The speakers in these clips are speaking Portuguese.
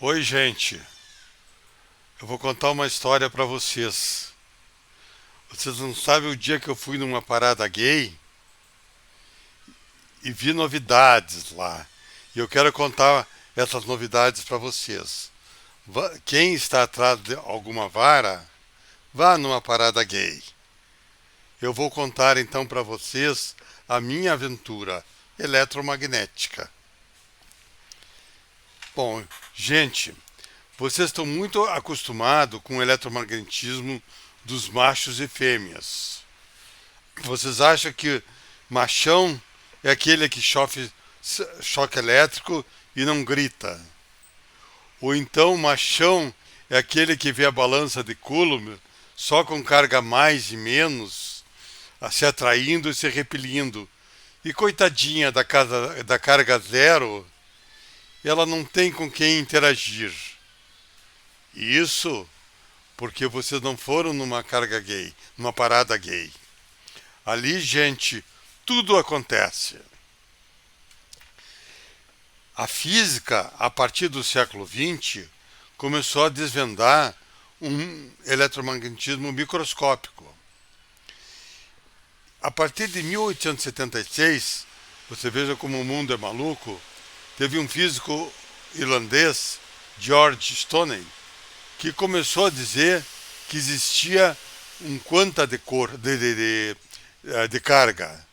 Oi, gente. Eu vou contar uma história pra vocês. Vocês não sabem o dia que eu fui numa parada gay e vi novidades lá. E eu quero contar essas novidades pra vocês. Quem está atrás de alguma vara, vá numa parada gay. Eu vou contar então pra vocês a minha aventura eletromagnética. Bom, gente, vocês estão muito acostumados com o eletromagnetismo dos machos e fêmeas. Vocês acham que machão é aquele que sofre choque elétrico e não grita? Ou então machão é aquele que vê a balança de Coulomb só com carga mais e menos, se atraindo e se repelindo. E coitadinha da carga zero, ela não tem com quem interagir. Isso porque vocês não foram numa carga gay, numa parada gay. Ali, gente, tudo acontece. A física, a partir do século XX, começou a desvendar um eletromagnetismo microscópico. A partir de 1876, você veja como o mundo é maluco, teve um físico irlandês, George Stoney, que começou a dizer que existia um quanta de carga.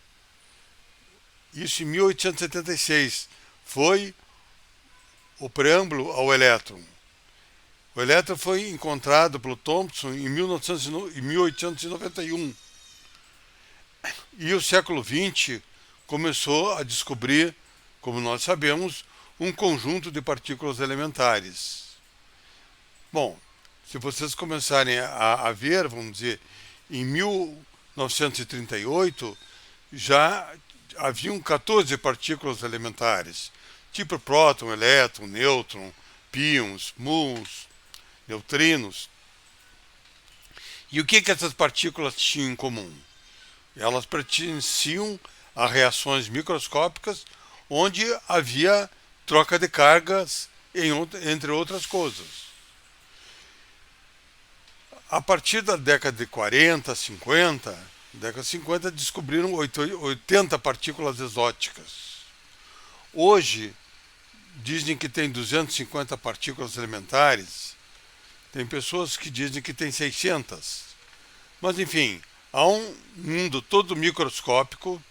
Isso em 1876. Foi o preâmbulo ao elétron. O elétron foi encontrado pelo Thomson em 1891. E o século XX começou a descobrir, como nós sabemos, um conjunto de partículas elementares. Bom, se vocês começarem a ver, vamos dizer, em 1938 já haviam 14 partículas elementares, tipo próton, elétron, nêutron, pions, muons, neutrinos. E o que essas partículas tinham em comum? Elas pertenciam a reações microscópicas onde havia troca de cargas, entre outras coisas. A partir da década de 40, 50, descobriram 80 partículas exóticas. Hoje, dizem que tem 250 partículas elementares. Tem pessoas que dizem que tem 600. Mas, enfim, há um mundo todo microscópico,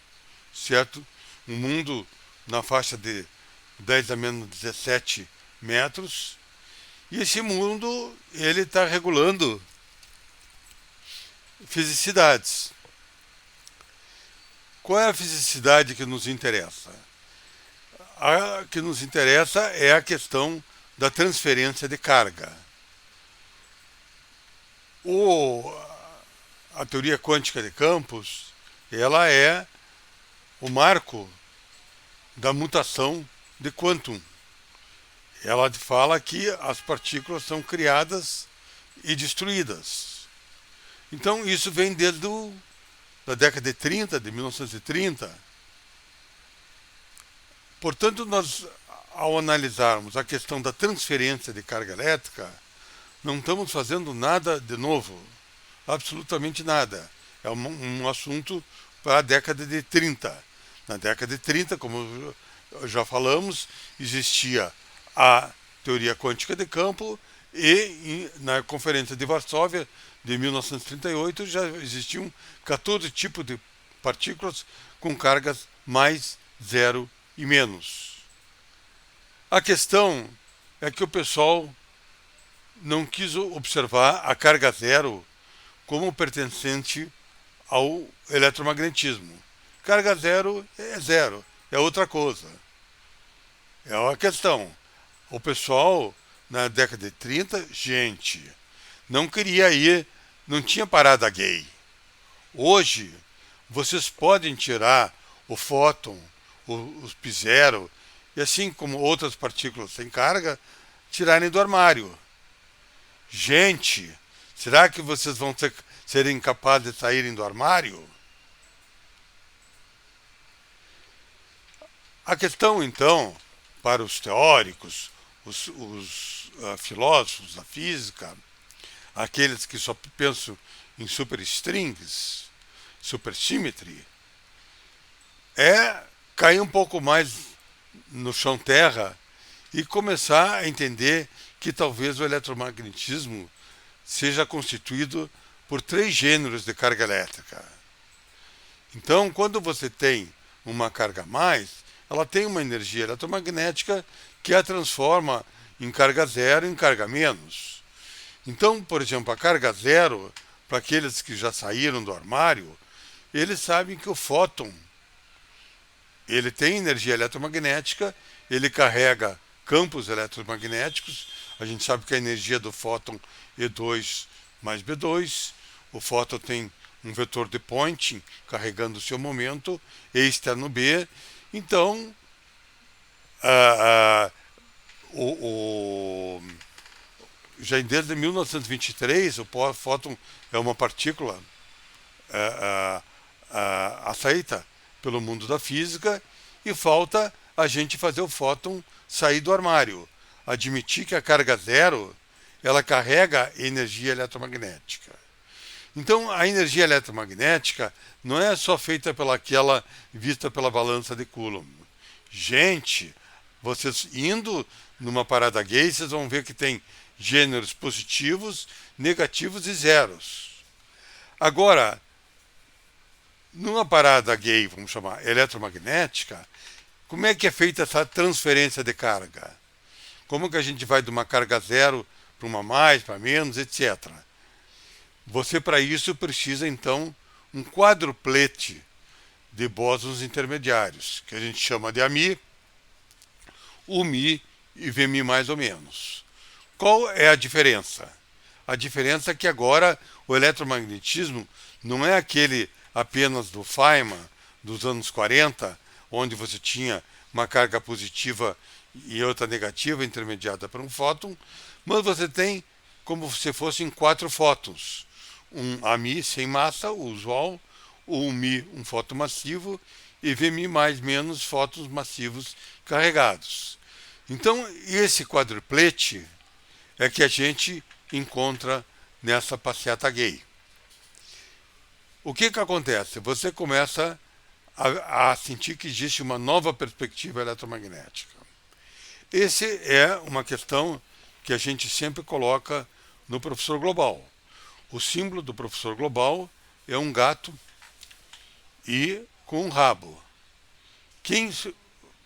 certo? Um mundo na faixa de 10 a menos 17 metros. E esse mundo, ele está regulando fisicidades. Qual é a fisicidade que nos interessa? A que nos interessa é a questão da transferência de carga. A teoria quântica de campos, ela é o marco da mutação de quantum. Ela fala que as partículas são criadas e destruídas. Então isso vem desde da década de 30, de 1930. Portanto, nós, ao analisarmos a questão da transferência de carga elétrica, não estamos fazendo nada de novo, absolutamente nada. É um assunto para a década de 30. Na década de 30, como já falamos, existia a teoria quântica de campo e na Conferência de Varsóvia de 1938 já existiam 14 tipos de partículas com cargas mais, zero e menos. A questão é que o pessoal não quis observar a carga zero como pertencente ao eletromagnetismo. Carga zero, é outra coisa. É uma questão. O pessoal, na década de 30, gente, não queria ir, não tinha parada gay. Hoje, vocês podem tirar o fóton, os pi-zero, e assim como outras partículas sem carga, tirarem do armário. Gente, será que vocês vão serem capazes de saírem do armário? A questão, então, para os teóricos, os filósofos da física, aqueles que só pensam em superstrings, supersymmetry, é cair um pouco mais no chão terra e começar a entender que talvez o eletromagnetismo seja constituído por 3 gêneros de carga elétrica. Então, quando você tem uma carga a mais, ela tem uma energia eletromagnética que a transforma em carga zero em carga menos. Então, por exemplo, a carga zero, para aqueles que já saíram do armário, eles sabem que o fóton ele tem energia eletromagnética, ele carrega campos eletromagnéticos. A gente sabe que a energia do fóton é E2 mais B2. O fóton tem um vetor de Poynting carregando o seu momento, E externo B. Então, já desde 1923, o fóton é uma partícula aceita pelo mundo da física, e falta a gente fazer o fóton sair do armário, admitir que a carga zero ela carrega energia eletromagnética. Então, a energia eletromagnética não é só feita pelaquela vista pela balança de Coulomb. Gente, vocês indo numa parada gay, vocês vão ver que tem gêneros positivos, negativos e zeros. Agora, numa parada gay, vamos chamar, eletromagnética, como é que é feita essa transferência de carga? Como que a gente vai de uma carga zero para uma mais, para menos, etc. Você, para isso, precisa, então, um quadruplete de bósons intermediários, que a gente chama de AMI, UMI e VMI mais ou menos. Qual é a diferença? A diferença é que agora o eletromagnetismo não é aquele apenas do Feynman dos anos 40, onde você tinha uma carga positiva e outra negativa intermediada por um fóton, mas você tem como se fossem 4 fótons. Um AMI sem massa, o usual, o UMI, um fóton massivo, e VMI mais menos fótons massivos carregados. Então, esse quadruplete é que a gente encontra nessa passeata gay. O que acontece? Você começa a sentir que existe uma nova perspectiva eletromagnética. Essa é uma questão que a gente sempre coloca no professor global. O símbolo do professor global é um gato e com um rabo.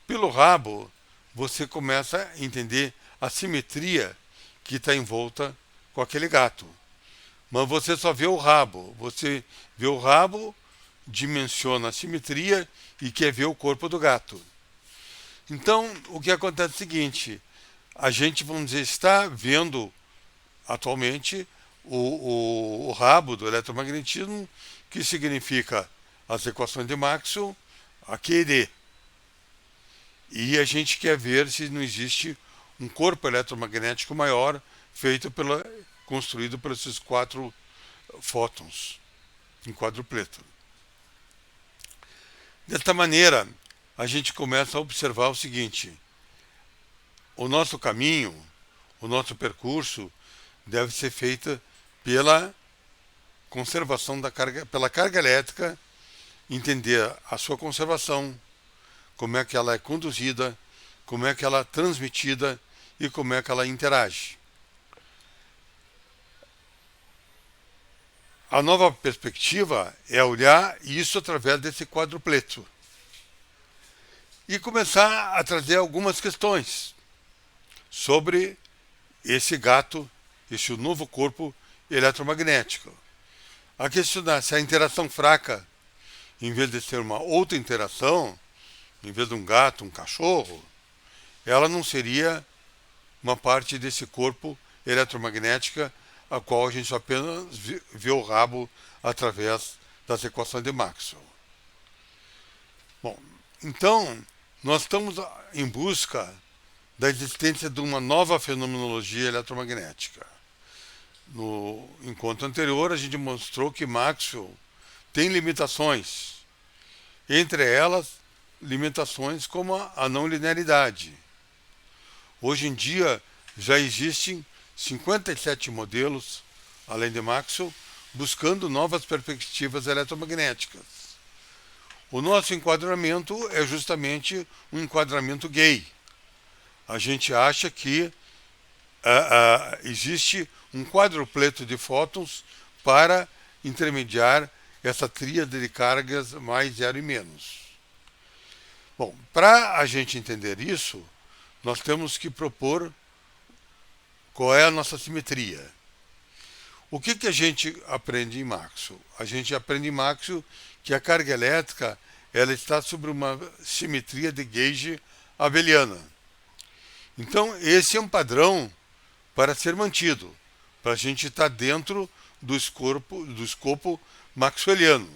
Pelo rabo, você começa a entender a simetria que está envolta com aquele gato. Mas você só vê o rabo. Você vê o rabo, dimensiona a simetria e quer ver o corpo do gato. Então, o que acontece é o seguinte: a gente, vamos dizer, está vendo atualmente o rabo do eletromagnetismo, que significa as equações de Maxwell, a Q e D. E a gente quer ver se não existe um corpo eletromagnético maior construído por esses 4 fótons em quadrupleto. Desta maneira, a gente começa a observar o seguinte: o nosso caminho, o nosso percurso deve ser feito pela conservação da carga, pela carga elétrica, entender a sua conservação, como é que ela é conduzida, como é que ela é transmitida e como é que ela interage. A nova perspectiva é olhar isso através desse quadrupleto e começar a trazer algumas questões sobre esse gato, esse novo corpo eletromagnético. A questionar se a interação fraca, em vez de ser uma outra interação, em vez de um gato, um cachorro, ela não seria uma parte desse corpo eletromagnética a qual a gente apenas vê o rabo através das equações de Maxwell. Bom, então, nós estamos em busca da existência de uma nova fenomenologia eletromagnética. No encontro anterior, a gente mostrou que Maxwell tem limitações, entre elas, limitações como a não linearidade. Hoje em dia, já existem 57 modelos, além de Maxwell, buscando novas perspectivas eletromagnéticas. O nosso enquadramento é justamente um enquadramento gay. A gente acha que existe um quadrupleto de fótons para intermediar essa tríade de cargas mais zero e menos. Bom, para a gente entender isso, nós temos que propor qual é a nossa simetria. O que a gente aprende em Maxwell? A gente aprende em Maxwell que a carga elétrica ela está sobre uma simetria de gauge abeliana. Então, esse é um padrão para ser mantido, para a gente estar dentro do escopo maxwelliano.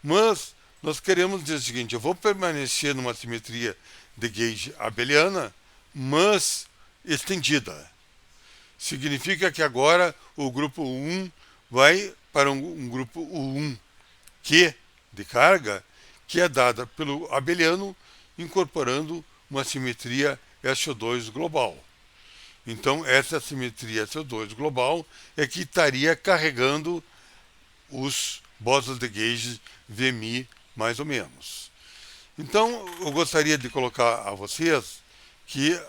Mas nós queremos dizer o seguinte: eu vou permanecer numa simetria de gauge abeliana, mas estendida. Significa que agora o grupo 1 vai para um grupo 1 Q de carga, que é dada pelo abeliano, incorporando uma simetria SO2 global. Então, essa simetria SO2 global é que estaria carregando os bósons de gauge VMI, mais ou menos. Então, eu gostaria de colocar a vocês que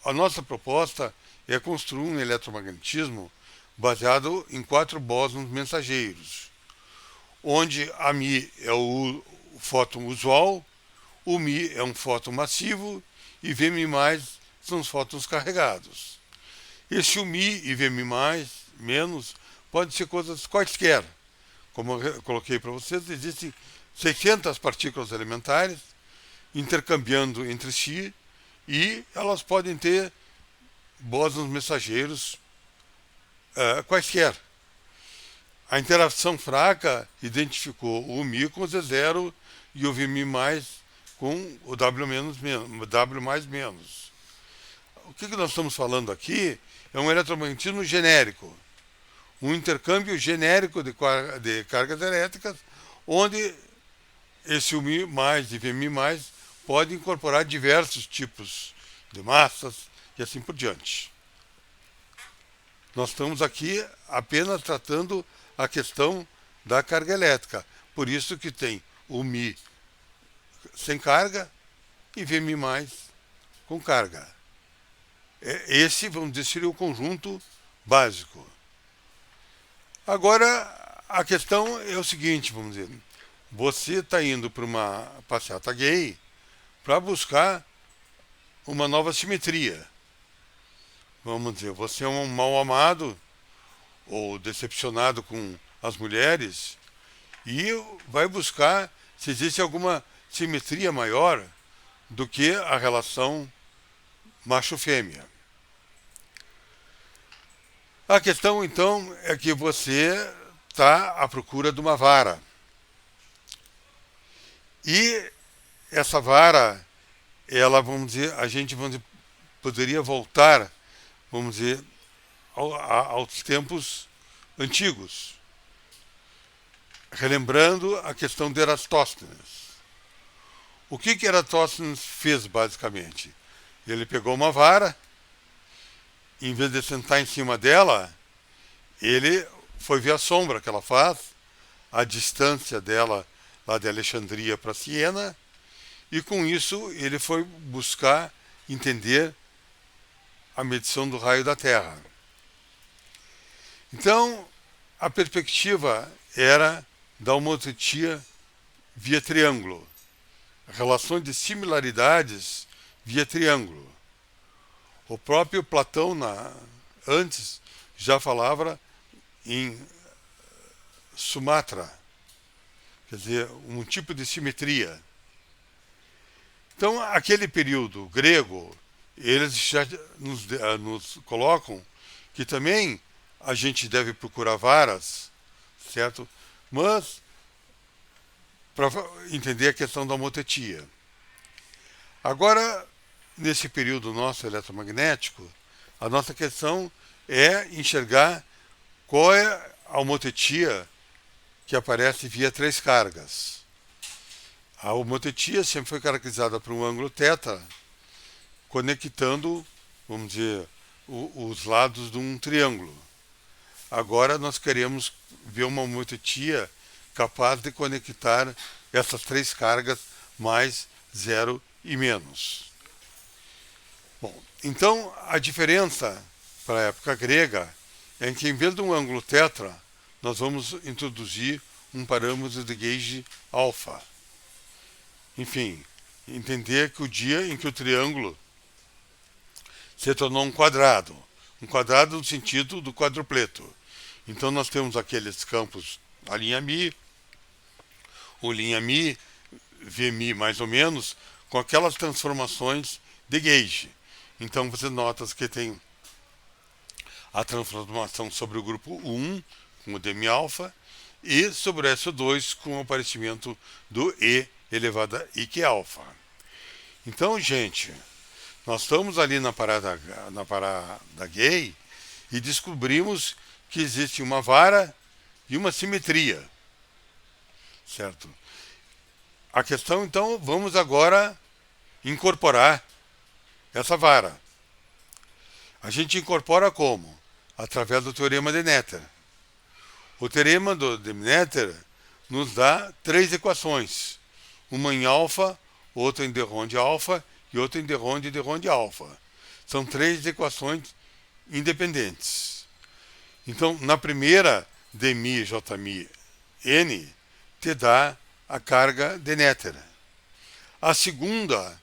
a nossa proposta é construir um eletromagnetismo baseado em 4 bósons mensageiros, onde a Mi é o fóton usual, o Mi é um fóton massivo e VMI+, são os fótons carregados. Esse Mi e VMI+, menos, pode ser coisas quaisquer. Como eu coloquei para vocês, existem 600 partículas elementares intercambiando entre si e elas podem ter bósons mensageiros quaisquer. A interação fraca identificou o Mi com o Z0 e o VMI+, com o W-. O que nós estamos falando aqui é um eletromagnetismo genérico, um intercâmbio genérico de cargas elétricas, onde esse Mi e VMI+, pode incorporar diversos tipos de massas e assim por diante. Nós estamos aqui apenas tratando a questão da carga elétrica. Por isso que tem o Mi sem carga e VMI+ com carga. Esse, vamos dizer, seria o conjunto básico. Agora, a questão é o seguinte, vamos dizer, você está indo para uma passeata gay para buscar uma nova simetria. Vamos dizer, você é um mal amado ou decepcionado com as mulheres e vai buscar se existe alguma simetria maior do que a relação macho-fêmea. A questão, então, é que você está à procura de uma vara. E essa vara, ela, vamos dizer, a gente poderia voltar, vamos dizer, aos tempos antigos, relembrando a questão de Eratóstenes. O que Eratóstenes fez, basicamente? Ele pegou uma vara, em vez de sentar em cima dela, ele foi ver a sombra que ela faz, a distância dela lá de Alexandria para Siena, e com isso ele foi buscar entender a medição do raio da Terra. Então, a perspectiva era da homotetia via triângulo, relações de similaridades via triângulo. O próprio Platão, antes, já falava em Sumatra, quer dizer, um tipo de simetria. Então, aquele período grego, eles já nos colocam que também a gente deve procurar varas, certo? Mas, para entender a questão da homotetia. Agora, nesse período nosso eletromagnético, a nossa questão é enxergar qual é a homotetia que aparece via 3 cargas. A homotetia sempre foi caracterizada por um ângulo θ, conectando, vamos dizer, os lados de um triângulo. Agora nós queremos ver uma homeotetia capaz de conectar essas três cargas mais zero e menos. Bom, então a diferença para a época grega é que em vez de um ângulo tetra, nós vamos introduzir um parâmetro de gauge alfa. Enfim, entender que o dia em que o triângulo se tornou um quadrado no sentido do quadrupleto. Então nós temos aqueles campos, a linha Mi, ou linha Mi, Vmi mais ou menos, com aquelas transformações de gauge. Então você nota que tem a transformação sobre o grupo 1, com o demi-alfa, e sobre o SO2 com o aparecimento do E elevado a I, que é alfa. Então, gente, nós estamos ali na parada gay e descobrimos que existe uma vara e uma simetria, certo? A questão, então, vamos agora incorporar essa vara. A gente incorpora como? Através do teorema de Noether. O teorema de Noether nos dá três equações. Uma em alfa, outra em de Ronde alfa e outra em de Ronde alfa. São três equações independentes. Então, na primeira, dmi, jmi, n, te dá a carga de Noether. A segunda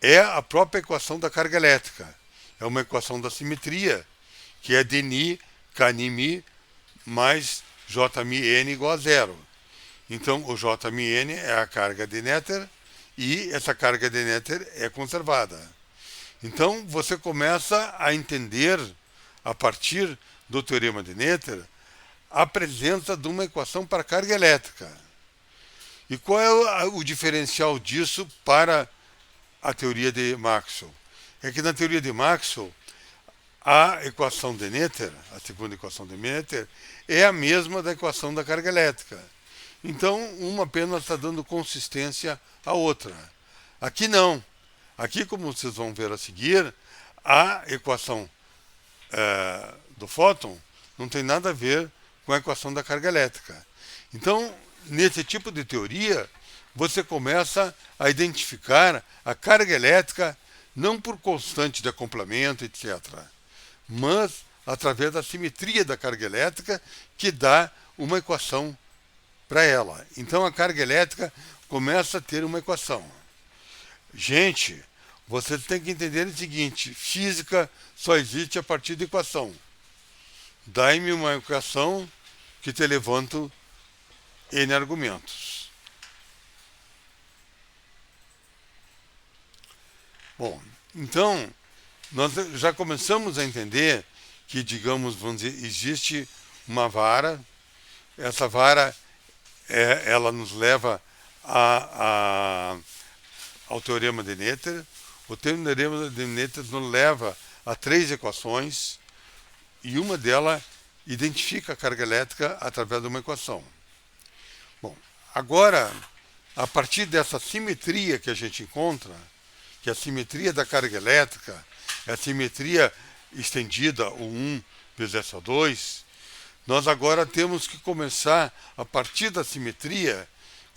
é a própria equação da carga elétrica. É uma equação da simetria, que é dni, kni, mais jmin igual a zero. Então, o jmin é a carga de Noether e essa carga de Noether é conservada. Então, você começa a entender, a partir do teorema de Noether, a presença de uma equação para carga elétrica. E qual é o diferencial disso para a teoria de Maxwell? É que na teoria de Maxwell, a equação de Noether, a segunda equação de Noether, é a mesma da equação da carga elétrica. Então, uma apenas está dando consistência à outra. Aqui não. Aqui, como vocês vão ver a seguir, a equação do fóton não tem nada a ver com a equação da carga elétrica. Então, nesse tipo de teoria, você começa a identificar a carga elétrica não por constante de acoplamento, etc., mas através da simetria da carga elétrica, que dá uma equação para ela. Então a carga elétrica começa a ter uma equação. Gente, você tem que entender o seguinte: física só existe a partir de equação. Dai-me uma equação que te levanto N argumentos. Bom, então nós já começamos a entender que, digamos, vamos dizer, existe uma vara. Essa vara ela nos leva ao teorema de Noether. O teorema de Noether nos leva a três equações e uma delas identifica a carga elétrica através de uma equação. Bom, agora, a partir dessa simetria que a gente encontra, que é a simetria da carga elétrica, é a simetria estendida, o 1 vezes SO2, nós agora temos que começar, a partir da simetria,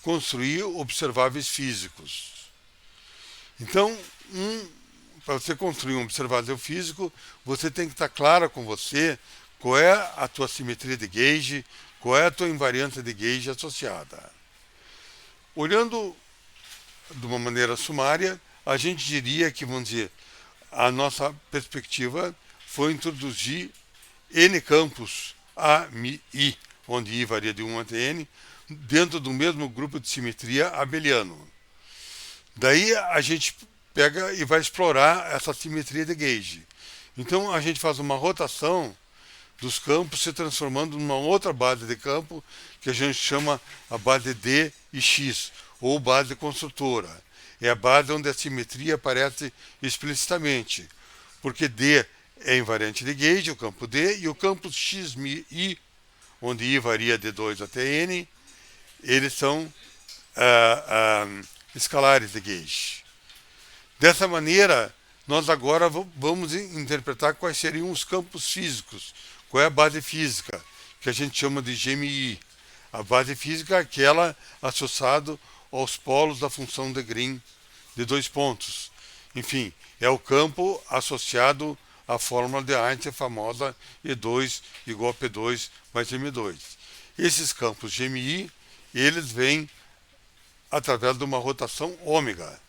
construir observáveis físicos. Então, para você construir um observável físico, você tem que estar claro com você qual é a tua simetria de gauge, qual é a tua invariância de gauge associada. Olhando de uma maneira sumária, a gente diria que, vamos dizer, a nossa perspectiva foi introduzir N campos A, Mi, I, onde I varia de 1 até N, dentro do mesmo grupo de simetria abeliano. Daí a gente pega e vai explorar essa simetria de gauge. Então a gente faz uma rotação dos campos se transformando numa outra base de campo que a gente chama a base D e X, ou base construtora. É a base onde a simetria aparece explicitamente, porque D é invariante de gauge, o campo D, e o campo X, Mi, I, onde I varia de 2 até N, eles são escalares de gauge. Dessa maneira, nós agora vamos interpretar quais seriam os campos físicos, qual é a base física, que a gente chama de GMI. A base física é aquela associada aos polos da função de Green de 2 pontos. Enfim, é o campo associado à fórmula de Einstein famosa E2 igual a P2 mais M2. Esses campos GMI, eles vêm através de uma rotação ômega.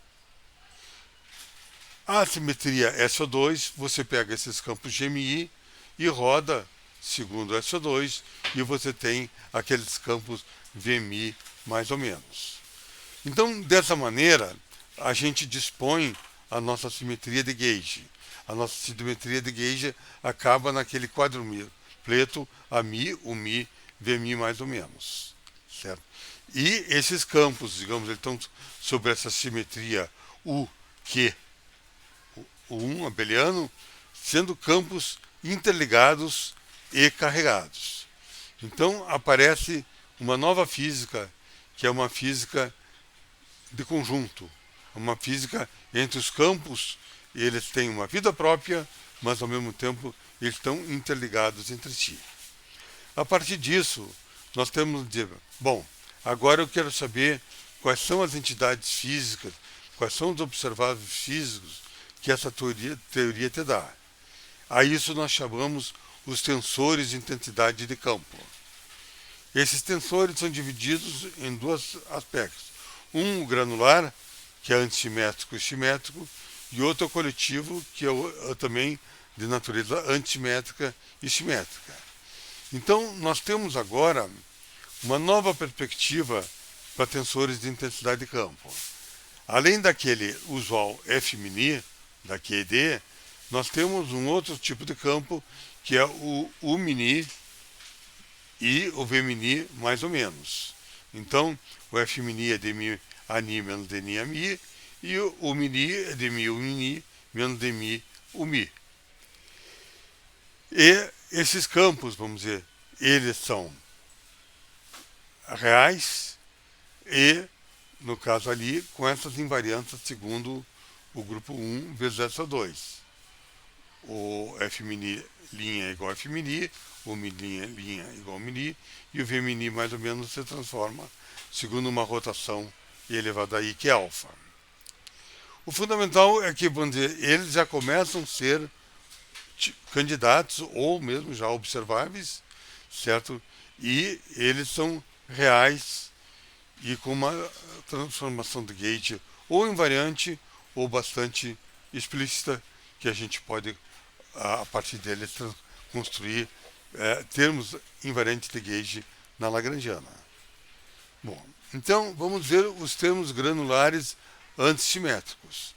A simetria SO2, você pega esses campos GMI e roda segundo SO2 e você tem aqueles campos VMI mais ou menos. Então, dessa maneira, a gente dispõe a nossa simetria de gauge. A nossa simetria de gauge acaba naquele quadrupleto AMI, UMI, VMI mais ou menos. Certo? E esses campos, digamos, eles estão sobre essa simetria UQ, o 1 abeliano, sendo campos interligados e carregados. Então aparece uma nova física, que é uma física de conjunto, uma física entre os campos, eles têm uma vida própria, mas ao mesmo tempo eles estão interligados entre si. A partir disso, nós temos de dizer, bom, agora eu quero saber quais são as entidades físicas, quais são os observáveis físicos que essa teoria te dá. A isso nós chamamos os tensores de intensidade de campo. Esses tensores são divididos em 2 aspectos. Um, o granular, que é antissimétrico e simétrico, e outro, o coletivo, que é também de natureza antissimétrica e simétrica. Então, nós temos agora uma nova perspectiva para tensores de intensidade de campo. Além daquele usual F-mini, da QED, nós temos um outro tipo de campo, que é o U-mini e o V-mini mais ou menos. Então, o F-mini é dmi ani menos dni ami, e o U-mini é dmi u-mini menos dmi u-mi. E esses campos, vamos dizer, eles são reais e, no caso ali, com essas invariâncias segundo o grupo 1 vezes SO2. O F-mini linha é igual a F-mini, o mi linha é igual a mini, e o V-mini mais ou menos se transforma segundo uma rotação elevada a I, que é alfa. O fundamental é que, vamos dizer, eles já começam a ser candidatos ou mesmo já observáveis, certo? E eles são reais e com uma transformação de gauge ou invariante ou bastante explícita, que a gente pode, a partir deles, construir termos invariantes de gauge na Lagrangiana. Bom, então vamos ver os termos granulares antissimétricos.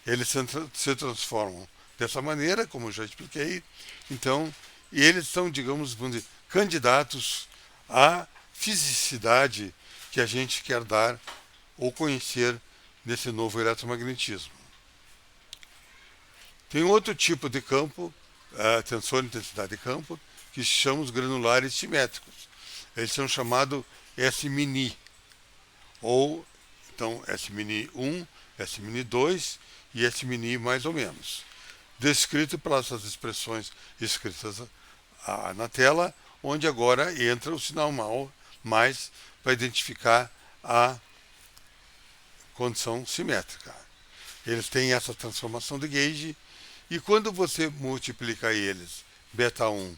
Eles se transformam dessa maneira, como eu já expliquei. Então, e eles são, digamos, vamos dizer, candidatos à fisicidade que a gente quer dar ou conhecer nesse novo eletromagnetismo. Tem outro tipo de campo, tensor de intensidade de campo, que se chama os granulares simétricos. Eles são chamados S-mini, ou então S-mini 1, S-mini 2 e S-mini mais ou menos. Descrito pelas expressões escritas na tela, onde agora entra o sinal mais para identificar a condição simétrica. Eles têm essa transformação de gauge, e quando você multiplica eles, beta 1,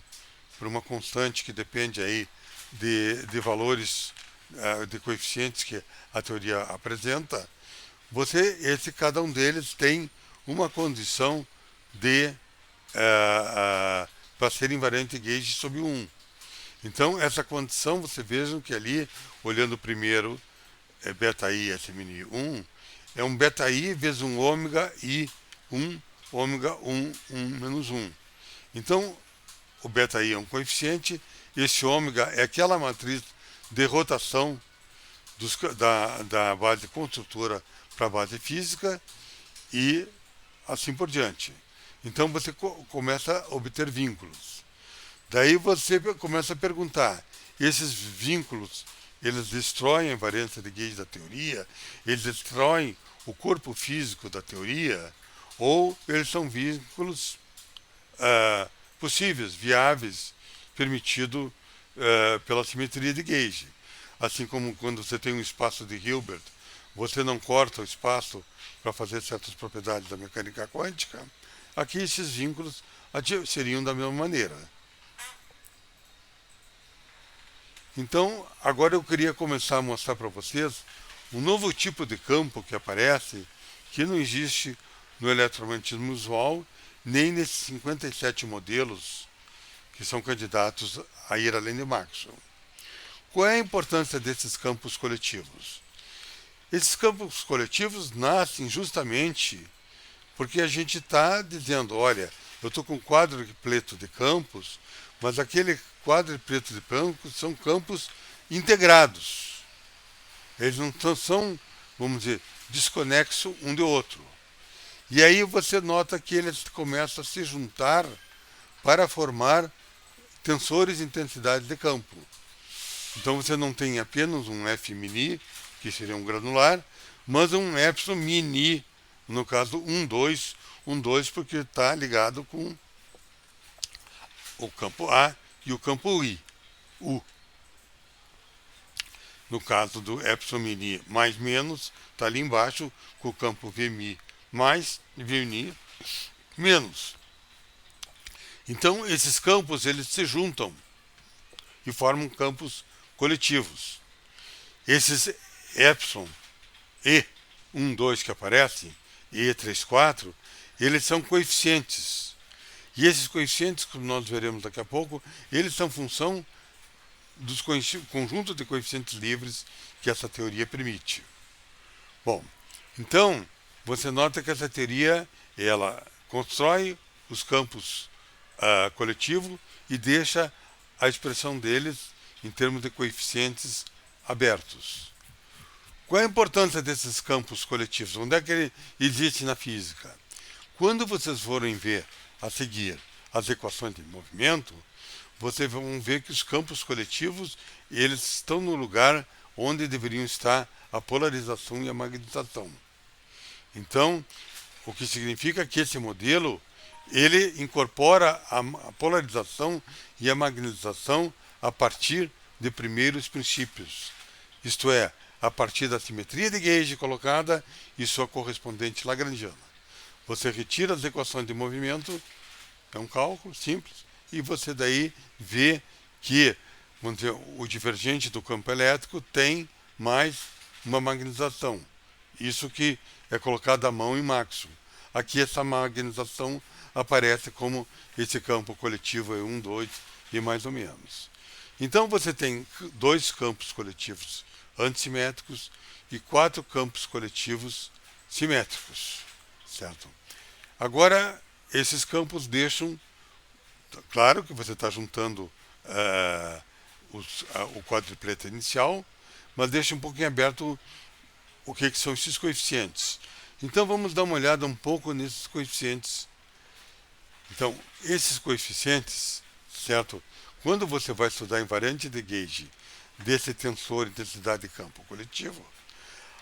por uma constante que depende aí de valores de coeficientes que a teoria apresenta, cada um deles tem uma condição para ser invariante de gauge sobre 1. Então, essa condição, você vejam que ali, olhando primeiro, beta i S-mini 1, é um beta i vezes um ômega i 1, ômega 1, 1 menos 1. Então, o beta i é um coeficiente, esse ômega é aquela matriz de rotação da base construtora para a base física e assim por diante. Então você começa a obter vínculos. Daí você começa a perguntar, esses vínculos, eles destroem a invariância de gauge da teoria? Eles destroem o corpo físico da teoria? ou eles são vínculos possíveis, viáveis, permitido pela simetria de gauge. Assim como quando você tem um espaço de Hilbert, você não corta o espaço para fazer certas propriedades da mecânica quântica, aqui esses vínculos seriam da mesma maneira. Então, agora eu queria começar a mostrar para vocês um novo tipo de campo que aparece, que não existe no eletromagnetismo usual, nem nesses 57 modelos que são candidatos a ir além de Maxwell. Qual é a importância desses campos coletivos? Esses campos coletivos nascem justamente porque a gente está dizendo, olha, eu estou com um quadrupleto de campos, mas aquele quadrupleto de campos são campos integrados. Eles não são, vamos dizer, desconexos um do outro. E aí você nota que eles começam a se juntar para formar tensores de intensidade de campo. Então você não tem apenas um F mini, que seria um granular, mas um epsilon mini, no caso 1,2, 1,2 porque está ligado com o campo A e o campo I, U. No caso do epsilon mini mais menos, está ali embaixo com o campo VMI mais e VMI menos. Então esses campos eles se juntam e formam campos coletivos. Esses epsilon E1, 2 que aparecem, E3, 4, eles são coeficientes. E esses coeficientes, como nós veremos daqui a pouco, eles são função dos conjuntos de coeficientes livres que essa teoria permite. Bom, então, você nota que essa teoria, ela constrói os campos coletivos e deixa a expressão deles em termos de coeficientes abertos. Qual é a importância desses campos coletivos? Onde é que ele existe na física? Quando vocês forem ver a seguir as equações de movimento, vocês vão ver que os campos coletivos eles estão no lugar onde deveriam estar a polarização e a magnetização. Então, o que significa que esse modelo ele incorpora a polarização e a magnetização a partir de primeiros princípios, isto é, a partir da simetria de gauge colocada e sua correspondente lagrangiana. Você retira as equações de movimento, é um cálculo simples, e você daí vê que, vamos dizer, o divergente do campo elétrico tem mais uma magnetização. Isso que é colocado à mão em Maxwell. Aqui essa magnetização aparece como esse campo coletivo é 1, 2 e mais ou menos. Então você tem 2 campos coletivos antissimétricos e 4 campos coletivos simétricos, certo? Agora, esses campos deixam, claro que você está juntando o quadrupleto inicial, mas deixa um pouquinho aberto o que são esses coeficientes. Então vamos dar uma olhada um pouco nesses coeficientes. Então, esses coeficientes, certo? Quando você vai estudar invariante de gauge desse tensor intensidade de campo coletivo,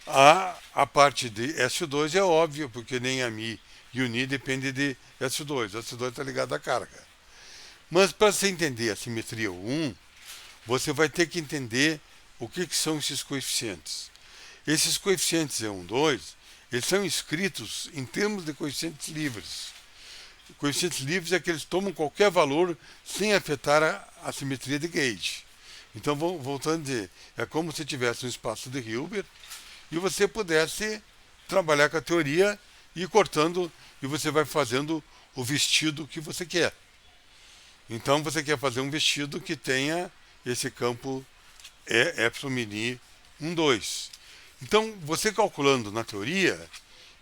a parte de S2 é óbvia, porque nem a Mi e o Ni depende de S2. S2 está ligado à carga. Mas para você entender a simetria 1, você vai ter que entender o que são esses coeficientes. Esses coeficientes E1, 2, eles são escritos em termos de coeficientes livres. Coeficientes livres é que eles tomam qualquer valor sem afetar a simetria de gauge. Então, voltando a dizer, é como se tivesse um espaço de Hilbert e você pudesse trabalhar com a teoria e ir cortando, e você vai fazendo o vestido que você quer. Então, você quer fazer um vestido que tenha esse campo epsilon mini 1, 2. Então, você calculando na teoria,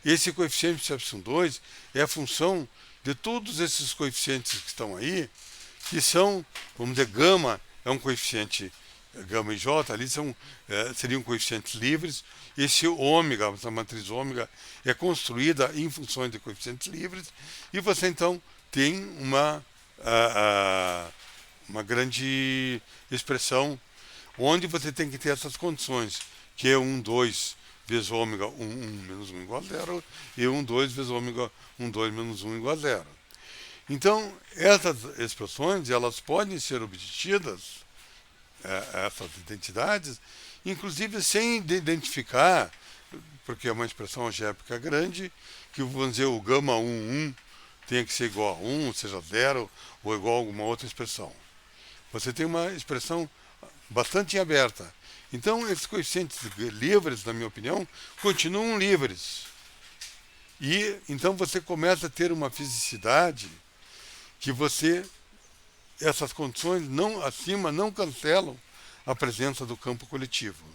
esse coeficiente de epsilon 2 é a função de todos esses coeficientes que estão aí, que são, vamos dizer, gama é um coeficiente, gama e j, ali seriam coeficientes livres. Esse ômega, essa matriz ômega, é construída em funções de coeficientes livres, e você então tem uma grande expressão onde você tem que ter essas condições, que é 1, 2 vezes ômega 1, 1 menos 1 igual a zero, e 1, 2 vezes ômega 1, 2 menos 1 igual a zero. Então, essas expressões, elas podem ser obtidas, essas identidades, inclusive sem identificar, porque é uma expressão algébrica grande, que vamos dizer o gama 1, 1 tenha que ser igual a 1, seja zero, ou igual a alguma outra expressão. Você tem uma expressão bastante aberta. Então, esses coeficientes livres, na minha opinião, continuam livres. E então você começa a ter uma fisicidade que essas condições acima não cancelam a presença do campo coletivo.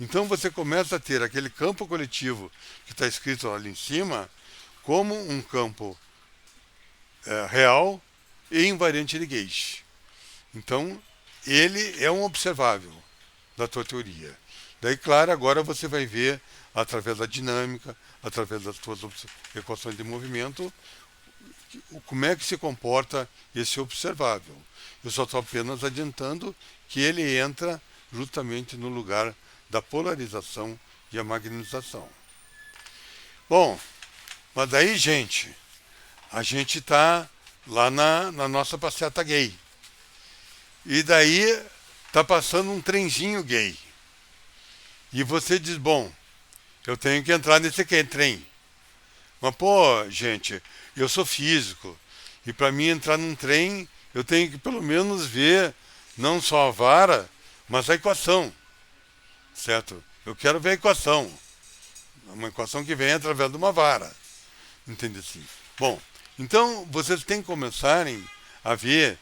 Então você começa a ter aquele campo coletivo que está escrito ali em cima como um campo real e invariante de Gauge. Então, ele é um observável da tua teoria. Daí, claro, agora você vai ver, através da dinâmica, através das tuas equações de movimento, como é que se comporta esse observável. Eu só estou apenas adiantando que ele entra justamente no lugar da polarização e a magnetização. Bom, mas daí, gente, a gente está lá na nossa passeata gay. E daí está passando um trenzinho gay. E você diz, bom, eu tenho que entrar nesse trem. Mas, pô, gente, eu sou físico. E para mim entrar num trem, eu tenho que pelo menos ver não só a vara, mas a equação. Certo? Eu quero ver a equação. Uma equação que vem através de uma vara. Entende assim? Bom, então vocês têm que começarem a ver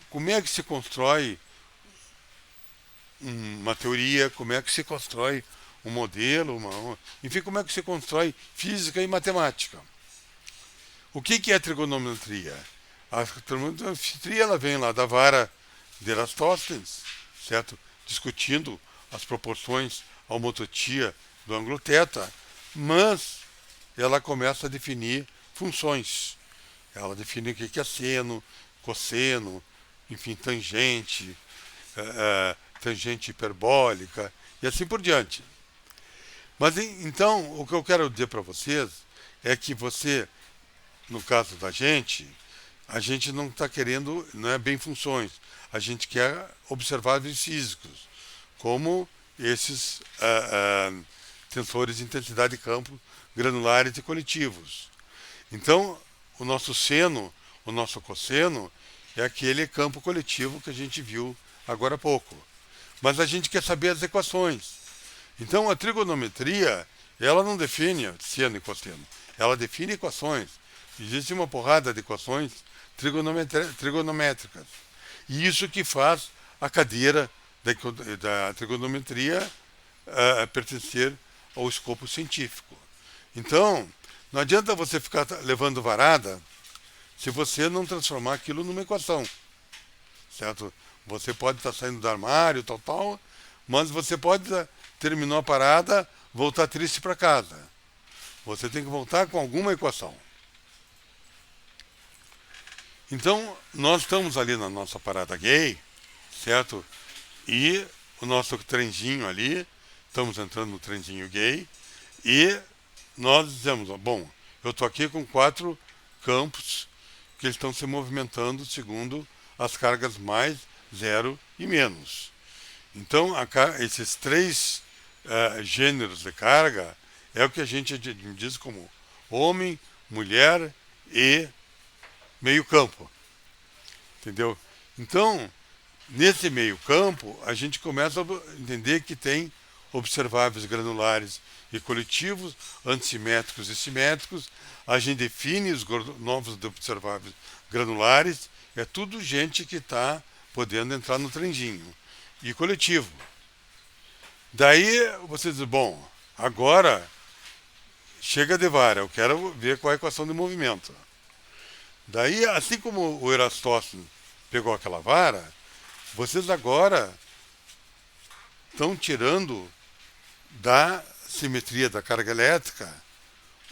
como é que se constrói uma teoria, como é que se constrói um modelo, enfim, como é que se constrói física e matemática. O que é a trigonometria? A trigonometria ela vem lá da vara de Eratóstenes, certo? Discutindo as proporções homototia do ângulo θ, mas ela começa a definir funções. Ela define o que é seno, cosseno, enfim, tangente, tangente hiperbólica e assim por diante. Mas então, o que eu quero dizer para vocês é que no caso da gente, a gente não está querendo, não é bem funções, a gente quer observáveis físicos, como esses tensores de intensidade de campo granulares e coletivos. Então, o nosso seno, o nosso cosseno, é aquele campo coletivo que a gente viu agora há pouco. Mas a gente quer saber as equações. Então, a trigonometria, ela não define seno e cosseno. Ela define equações. Existe uma porrada de equações trigonométricas. E isso que faz a cadeira da trigonometria pertencer ao escopo científico. Então, não adianta você ficar levando varada se você não transformar aquilo numa equação. Certo? Você pode estar saindo do armário, tal, mas você pode, terminou a parada, voltar triste para casa. Você tem que voltar com alguma equação. Então, nós estamos ali na nossa parada gay, certo? E o nosso trenzinho ali, estamos entrando no trenzinho gay, e nós dizemos, bom, eu estou aqui com 4 campos que estão se movimentando segundo as cargas mais, zero e menos. Então, esses 3 gêneros de carga é o que a gente diz como homem, mulher e meio campo. Entendeu? Então, nesse meio campo, a gente começa a entender que tem observáveis granulares e coletivos, antissimétricos e simétricos. A gente define os novos observáveis granulares. É tudo gente que está podendo entrar no trenzinho. E coletivo. Daí você diz, bom, agora chega de vara, eu quero ver qual é a equação de movimento. Daí, assim como o Eratóstenes pegou aquela vara, vocês agora estão tirando da simetria da carga elétrica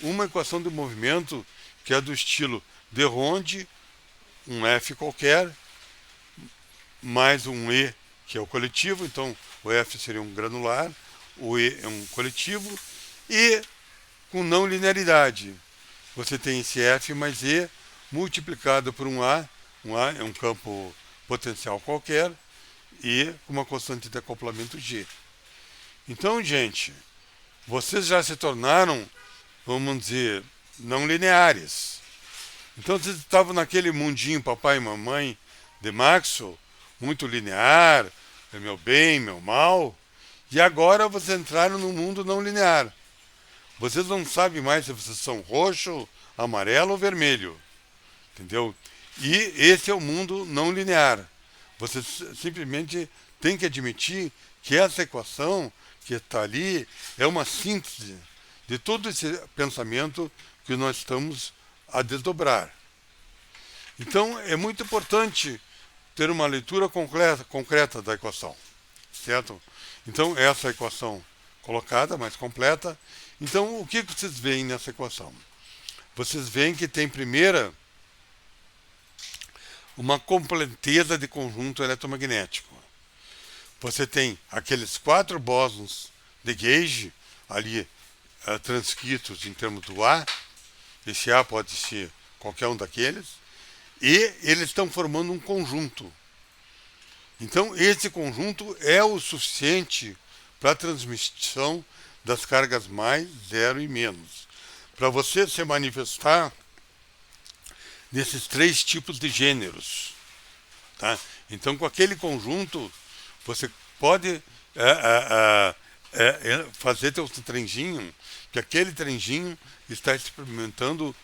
uma equação de movimento que é do estilo de Ronde, um F qualquer, mais um E, que é o coletivo, então o F seria um granular, o E é um coletivo, e com não linearidade. Você tem esse F mais E multiplicado por um A é um campo potencial qualquer, e com uma constante de acoplamento G. Então, gente, vocês já se tornaram, vamos dizer, não lineares. Então, vocês estavam naquele mundinho papai e mamãe de Maxwell, muito linear, é meu bem, meu mal, e agora vocês entraram no mundo não linear. Vocês não sabem mais se vocês são roxo, amarelo ou vermelho. Entendeu? E esse é o mundo não linear. Você simplesmente tem que admitir que essa equação que está ali é uma síntese de todo esse pensamento que nós estamos a desdobrar. Então, é muito importante ter uma leitura concreta da equação, certo? Então, essa equação colocada, mais completa. Então, o que vocês veem nessa equação? Vocês veem que tem primeira uma completeza de conjunto eletromagnético. Você tem aqueles 4 bósons de gauge ali transcritos em termos do A. Esse A pode ser qualquer um daqueles. E eles estão formando um conjunto. Então, esse conjunto é o suficiente para a transmissão das cargas mais, zero e menos. Para você se manifestar nesses 3 tipos de gêneros. Tá? Então, com aquele conjunto, você pode fazer teu trenzinho, que aquele trenzinho está experimentando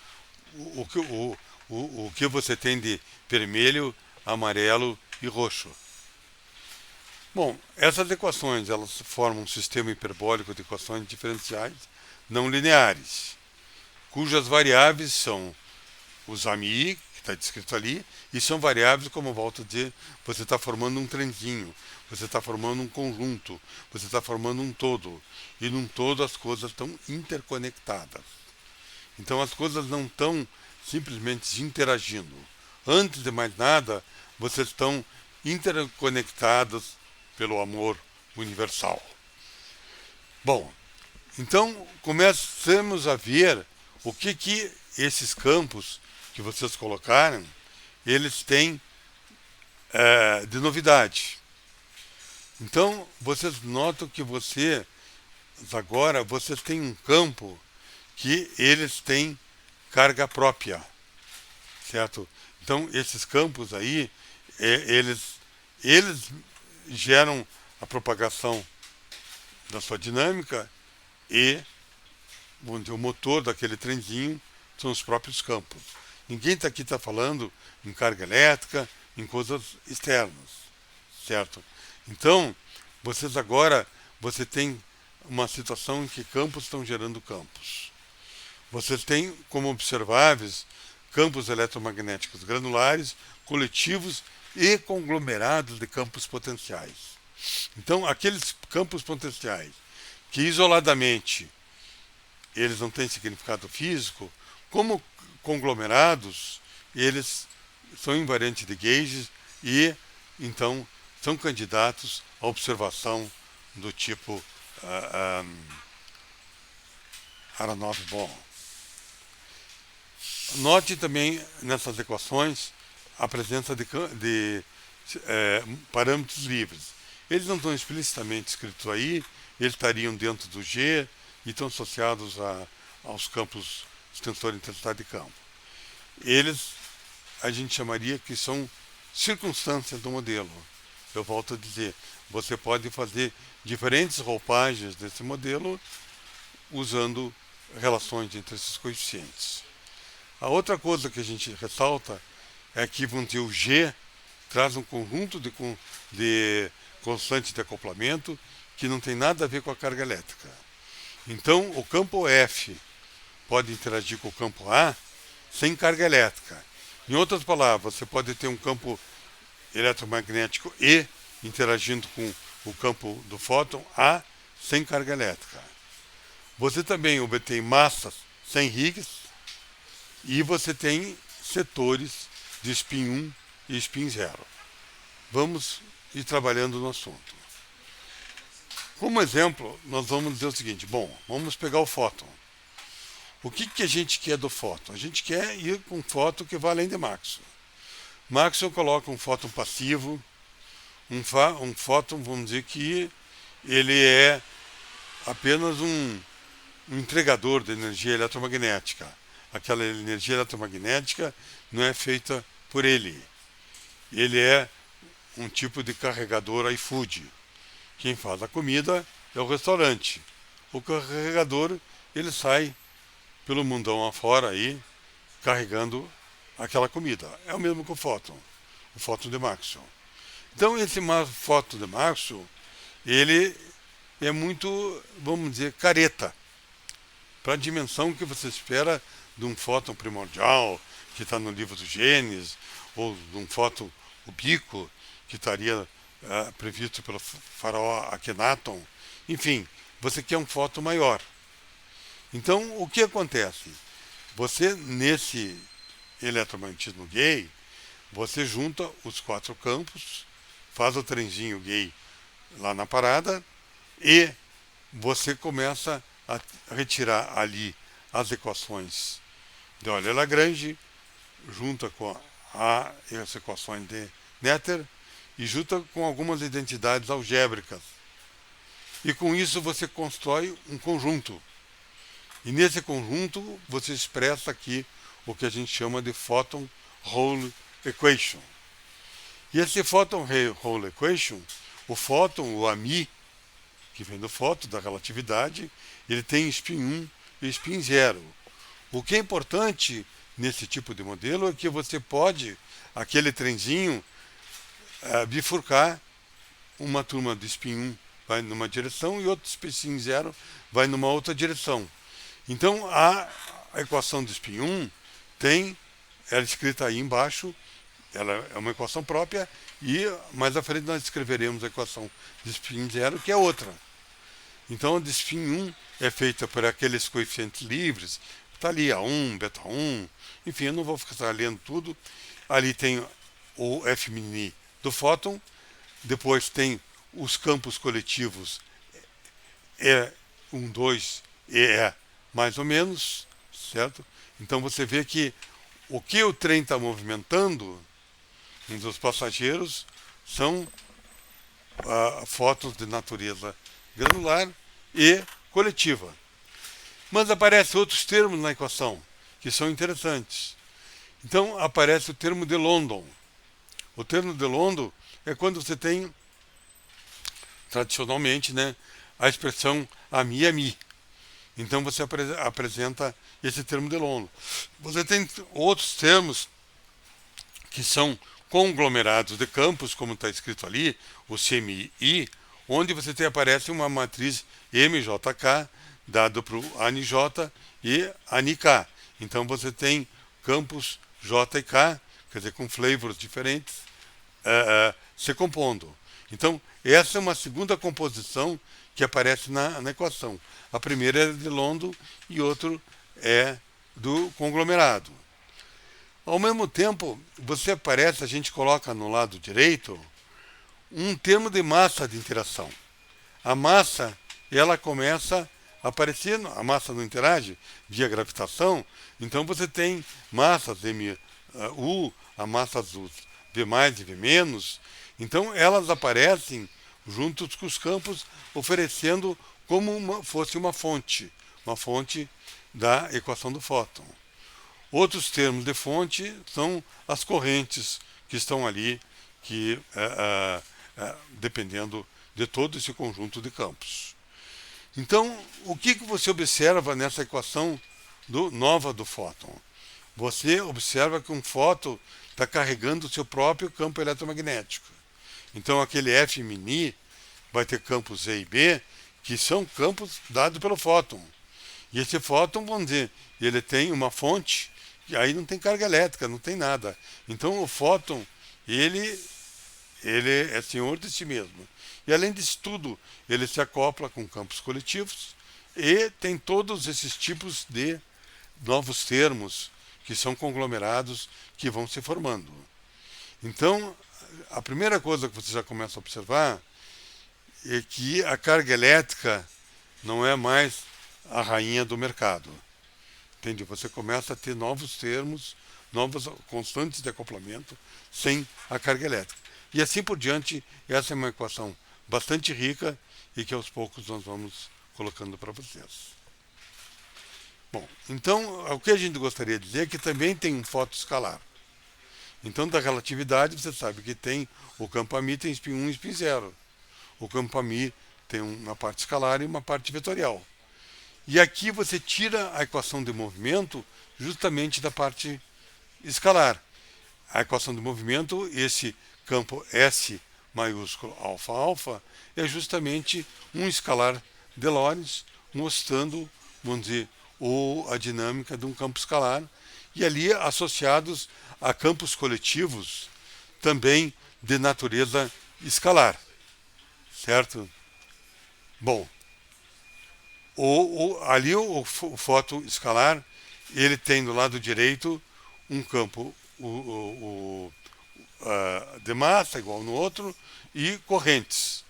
o que você tem de vermelho, amarelo e roxo. Bom, essas equações elas formam um sistema hiperbólico de equações diferenciais não lineares, cujas variáveis são os AMI, que está descrito ali, e são variáveis, como volto a dizer, você está formando um trenzinho, você está formando um conjunto, você está formando um todo, e num todo as coisas estão interconectadas. Então as coisas não estão simplesmente interagindo. Antes de mais nada, vocês estão interconectados pelo amor universal. Bom, então começamos a ver o que esses campos que vocês colocaram, eles têm de novidade. Então, vocês notam que vocês têm um campo que eles têm carga própria, certo? Então, esses campos aí, eles geram a propagação da sua dinâmica e onde o motor daquele trenzinho são os próprios campos. Ninguém aqui está falando em carga elétrica, em coisas externas, certo? Então, você tem uma situação em que campos estão gerando campos. Vocês têm como observáveis campos eletromagnéticos granulares, coletivos e conglomerados de campos potenciais. Então, aqueles campos potenciais que isoladamente eles não têm significado físico, como conglomerados, eles são invariantes de gauge e, então, são candidatos à observação do tipo Aronoff-Bohm. Note também nessas equações a presença de parâmetros livres. Eles não estão explicitamente escritos aí, eles estariam dentro do G e estão associados aos campos de tensor e intensidade de campo. Eles, a gente chamaria que são circunstâncias do modelo. Eu volto a dizer, você pode fazer diferentes roupagens desse modelo usando relações entre esses coeficientes. A outra coisa que a gente ressalta é que o G traz um conjunto de constantes de acoplamento que não tem nada a ver com a carga elétrica. Então, o campo F pode interagir com o campo A sem carga elétrica. Em outras palavras, você pode ter um campo eletromagnético E interagindo com o campo do fóton A sem carga elétrica. Você também obtém massas sem Higgs e você tem setores de spin 1 e spin 0. Vamos ir trabalhando no assunto. Como exemplo, nós vamos dizer o seguinte, bom, vamos pegar o fóton. O que a gente quer do fóton? A gente quer ir com um fóton que vai além de Maxwell. Maxwell coloca um fóton passivo, um fóton, vamos dizer que ele é apenas um entregador de energia eletromagnética. Aquela energia eletromagnética não é feita por ele. Ele é um tipo de carregador iFood. Quem faz a comida é o restaurante. O carregador, ele sai pelo mundão afora aí, carregando aquela comida. É o mesmo que o fóton de Maxwell. Então esse fóton de Maxwell, ele é muito, vamos dizer, careta, para a dimensão que você espera de um fóton primordial, que está no livro do Gênesis, ou de um fóton ubíquo, que estaria previsto pelo faraó Akhenaton. Enfim, você quer um fóton maior. Então, o que acontece? Você, nesse eletromagnetismo gay, você junta os 4 campos, faz o trenzinho gay lá na parada e você começa a retirar ali as equações de Euler-Lagrange, junta com as equações de Noether e junta com algumas identidades algébricas. E com isso você constrói um conjunto. E nesse conjunto você expressa aqui o que a gente chama de photon-hole equation. E esse photon-hole equation, o fóton, o AMI, que vem do fóton, da relatividade, ele tem spin 1 e spin 0. O que é importante nesse tipo de modelo é que você pode, aquele trenzinho, bifurcar, uma turma de spin 1 vai numa direção e outra spin 0 vai numa outra direção. Então a equação do spin 1 ela é escrita aí embaixo, ela é uma equação própria, e mais à frente nós escreveremos a equação de spin 0, que é outra. Então a de spin 1 é feita por aqueles coeficientes livres, está ali A1, beta1, enfim, eu não vou ficar lendo tudo. Ali tem o F mini do fóton, depois tem os campos coletivos E1, 2 e E mais ou menos, certo? Então você vê que o que o trem está movimentando dos passageiros são fótons de natureza granular e coletiva. Mas aparecem outros termos na equação que são interessantes. Então aparece o termo de London. O termo de London é quando você tem, tradicionalmente, né, a expressão ami. Então você apresenta esse termo de London. Você tem outros termos que são conglomerados de campos, como está escrito ali, o CMI, onde você aparece uma matriz MJK, dado para o ANJ e ANIK. Então você tem campos J e K, quer dizer, com flavors diferentes, se compondo. Então, essa é uma segunda composição que aparece na equação. A primeira é de London e outro é do conglomerado. Ao mesmo tempo, a gente coloca no lado direito um termo de massa de interação. A massa, ela começa a aparecer, a massa não interage via gravitação, então você tem massas MU, a massas dos V mais e V menos, então elas aparecem juntos com os campos, oferecendo como fosse uma fonte da equação do fóton. Outros termos de fonte são as correntes que estão ali, que dependendo de todo esse conjunto de campos. Então, o que você observa nessa equação nova do fóton? Você observa que um fóton está carregando o seu próprio campo eletromagnético. Então, aquele F mini vai ter campos E e B, que são campos dados pelo fóton. E esse fóton, vamos dizer, ele tem uma fonte, e aí não tem carga elétrica, não tem nada. Então, o fóton, ele é senhor de si mesmo. E além disso tudo, ele se acopla com campos coletivos e tem todos esses tipos de novos termos que são conglomerados que vão se formando. Então, a primeira coisa que você já começa a observar é que a carga elétrica não é mais a rainha do mercado. Entende? Você começa a ter novos termos, novas constantes de acoplamento sem a carga elétrica. E assim por diante, essa é uma equação bastante rica e que aos poucos nós vamos colocando para vocês. Bom, então o que a gente gostaria de dizer é que também tem um fotoscalar. Então, da relatividade, você sabe que tem o campo AMI tem spin 1 e spin 0. O campo AMI tem uma parte escalar e uma parte vetorial. E aqui você tira a equação de movimento justamente da parte escalar. A equação de movimento, esse campo S maiúsculo alfa alfa, é justamente um escalar de Lorentz mostrando, vamos dizer, a dinâmica de um campo escalar e ali associados a campos coletivos também de natureza escalar, certo? Bom, ali o foto escalar, ele tem do lado direito um campo de massa igual no outro e correntes,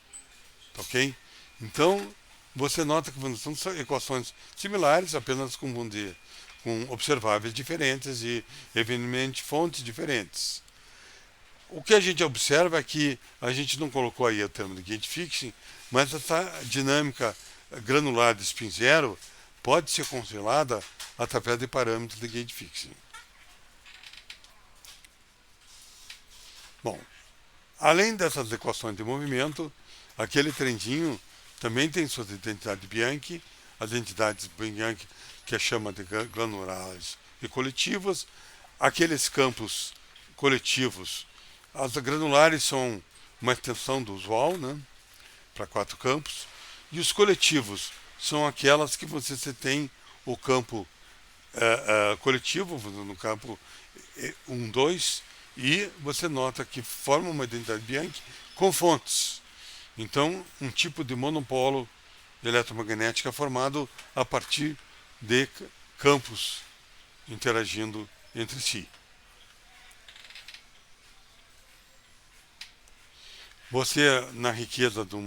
ok? Então você nota que são equações similares, apenas com, vamos dizer, com observáveis diferentes e evidentemente fontes diferentes. O que a gente observa é que a gente não colocou aí o termo de gate fixing, mas essa dinâmica granular de spin zero pode ser considerada através de parâmetros de gate fixing. Bom, além dessas equações de movimento, aquele trendinho também tem suas identidades Bianchi, as identidades Bianchi que a chama de granulares e coletivas, aqueles campos coletivos. As granulares são uma extensão do usual, né, para 4 campos, e os coletivos são aquelas que você tem o campo coletivo, no campo 1, 2, e você nota que forma uma identidade Bianchi com fontes. Então, um tipo de monopolo eletromagnético é formado a partir de campos interagindo entre si. Você, na riqueza do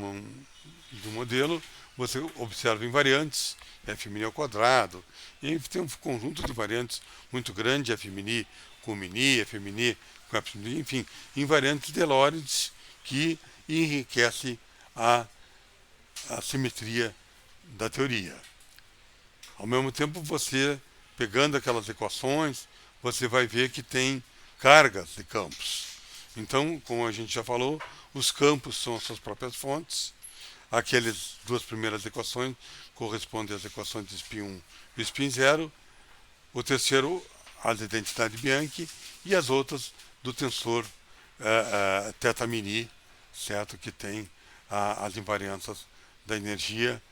modelo, você observa invariantes, F' ao quadrado, e tem um conjunto de variantes muito grande, F' com mini, F' com F', enfim, invariantes de Lorentz que enriquece a simetria da teoria. Ao mesmo tempo, você, pegando aquelas equações, você vai ver que tem cargas de campos. Então, como a gente já falou, os campos são as suas próprias fontes. Aquelas duas primeiras equações correspondem às equações de spin 1 e spin 0. O terceiro, as identidades Bianchi, e as outras do tensor θ mini, certo? Que tem as invariâncias da energia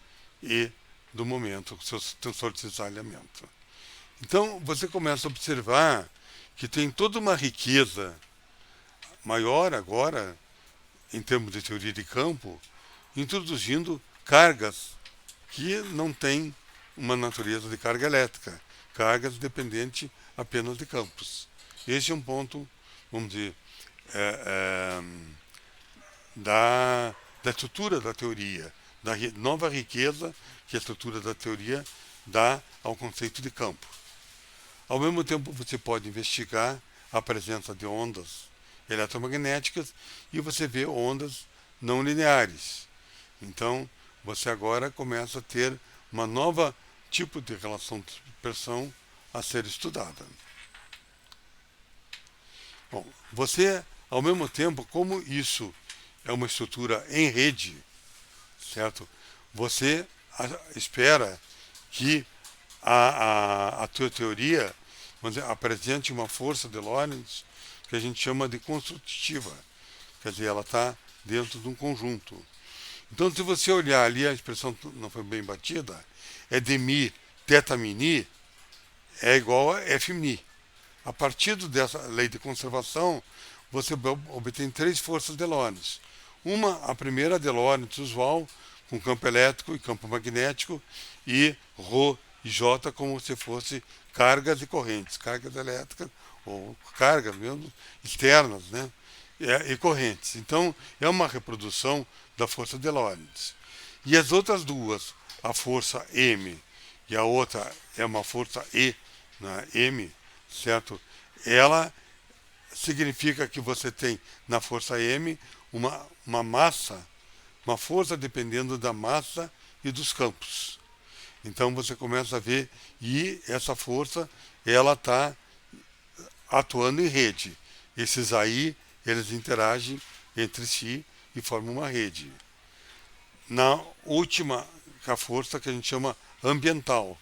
e do momento, seus tensores de desalhamento. Então, você começa a observar que tem toda uma riqueza maior agora, em termos de teoria de campo, introduzindo cargas que não têm uma natureza de carga elétrica, cargas dependentes apenas de campos. Esse é um ponto, vamos dizer, da estrutura da teoria, da nova riqueza que a estrutura da teoria dá ao conceito de campo. Ao mesmo tempo, você pode investigar a presença de ondas eletromagnéticas e você vê ondas não lineares. Então, você agora começa a ter uma nova tipo de relação de pressão a ser estudada. Bom, você, ao mesmo tempo, como isso é uma estrutura em rede, certo? Você espera que a tua teoria, vamos dizer, apresente uma força de Lorentz que a gente chama de construtiva. Quer dizer, ela está dentro de um conjunto. Então, se você olhar ali, a expressão não foi bem batida, é de mi, θ mini, é igual a F mini. A partir dessa lei de conservação, você obtém 3 forças de Lorentz. A primeira de Lorentz usual, com campo elétrico e campo magnético, e ρ e J como se fosse cargas e correntes, cargas elétricas, ou cargas mesmo externas, né? e correntes. Então, é uma reprodução da força de Lorentz. E as outras duas, a força M e a outra é uma força E, na M, certo? Ela significa que você tem na força M uma massa, uma força dependendo da massa e dos campos. Então você começa a ver, e essa força, ela está atuando em rede. Esses aí, eles interagem entre si e formam uma rede. Na última, a força que a gente chama ambiental.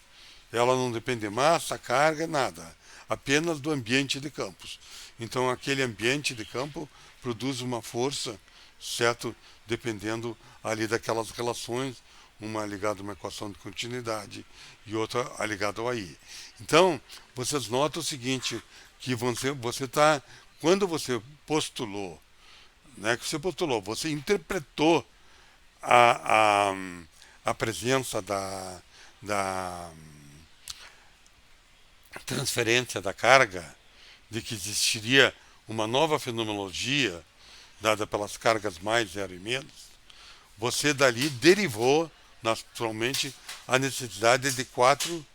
Ela não depende de massa, carga, nada. Apenas do ambiente de campos. Então aquele ambiente de campo produz uma força, certo? Dependendo ali daquelas relações, uma ligada a uma equação de continuidade e outra ligada ao AI. Então, vocês notam o seguinte, que você está, quando você postulou, né, que você postulou, você interpretou a, a, a presença da transferência da carga, de que existiria uma nova fenomenologia dada pelas cargas mais, zero e menos, você dali derivou naturalmente a necessidade de 4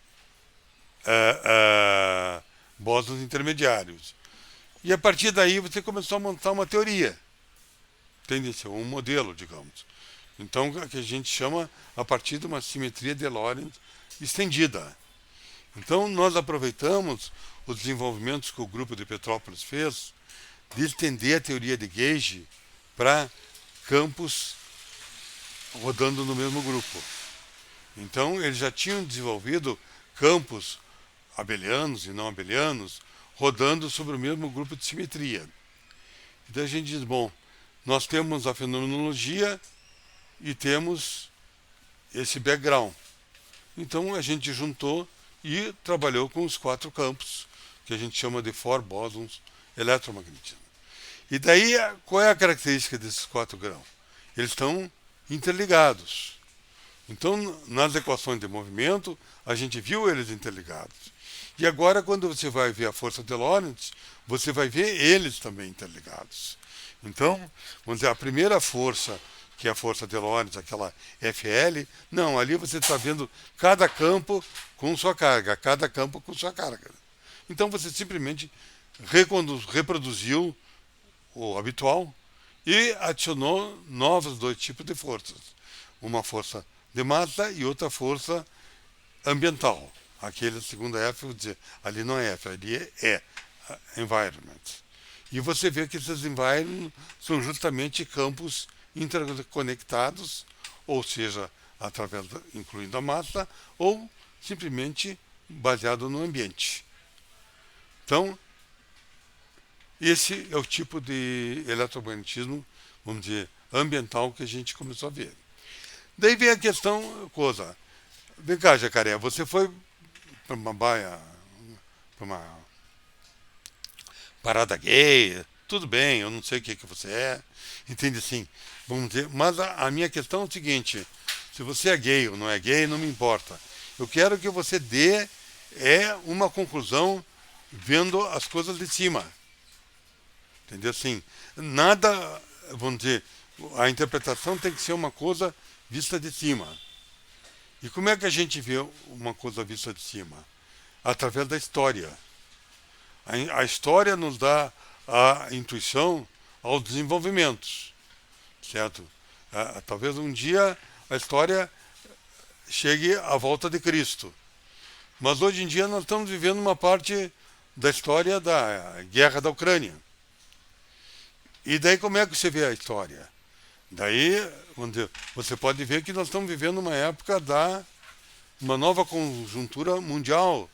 bósons intermediários. E a partir daí você começou a montar uma teoria, entende? Um modelo, digamos. Então, que a gente chama a partir de uma simetria de Lorentz estendida. Então, nós aproveitamos os desenvolvimentos que o grupo de Petrópolis fez de estender a teoria de Gauge para campos rodando no mesmo grupo. Então, eles já tinham desenvolvido campos abelianos e não abelianos rodando sobre o mesmo grupo de simetria. Então, a gente diz, bom, nós temos a fenomenologia e temos esse background. Então, a gente juntou e trabalhou com os 4 campos, que a gente chama de 4 bósons eletromagnetismo. E daí, qual é a característica desses 4 grãos? Eles estão interligados. Então, nas equações de movimento, a gente viu eles interligados. E agora, quando você vai ver a força de Lorentz, você vai ver eles também interligados. Então, vamos dizer, a primeira força, que é a força de Lorentz, aquela FL, não, ali você está vendo cada campo com sua carga, cada campo com sua carga. Então, você simplesmente reproduziu o habitual e adicionou novos 2 tipos de forças. Uma força de massa e outra força ambiental. Aquele segunda F, vou dizer, ali não é F, ali é environment. E você vê que esses environments são justamente campos interconectados, ou seja, incluindo a massa, ou simplesmente baseado no ambiente. Então, esse é o tipo de eletromagnetismo, vamos dizer, ambiental que a gente começou a ver. Daí vem a questão, vem cá, Jacaré, você foi para uma baia, para uma parada gay, tudo bem, eu não sei o que você é, entende assim, vamos dizer, mas a minha questão é o seguinte, se você é gay ou não é gay, não me importa. Eu quero que você dê uma conclusão vendo as coisas de cima. Entendeu? Assim, nada, vamos dizer, a interpretação tem que ser uma coisa vista de cima. E como é que a gente vê uma coisa vista de cima? Através da história. A história nos dá a intuição aos desenvolvimentos, certo? Talvez um dia a história chegue à volta de Cristo. Mas hoje em dia nós estamos vivendo uma parte da história da guerra da Ucrânia. E daí como é que você vê a história? Daí, vamos dizer, você pode ver que nós estamos vivendo uma época uma nova conjuntura mundial,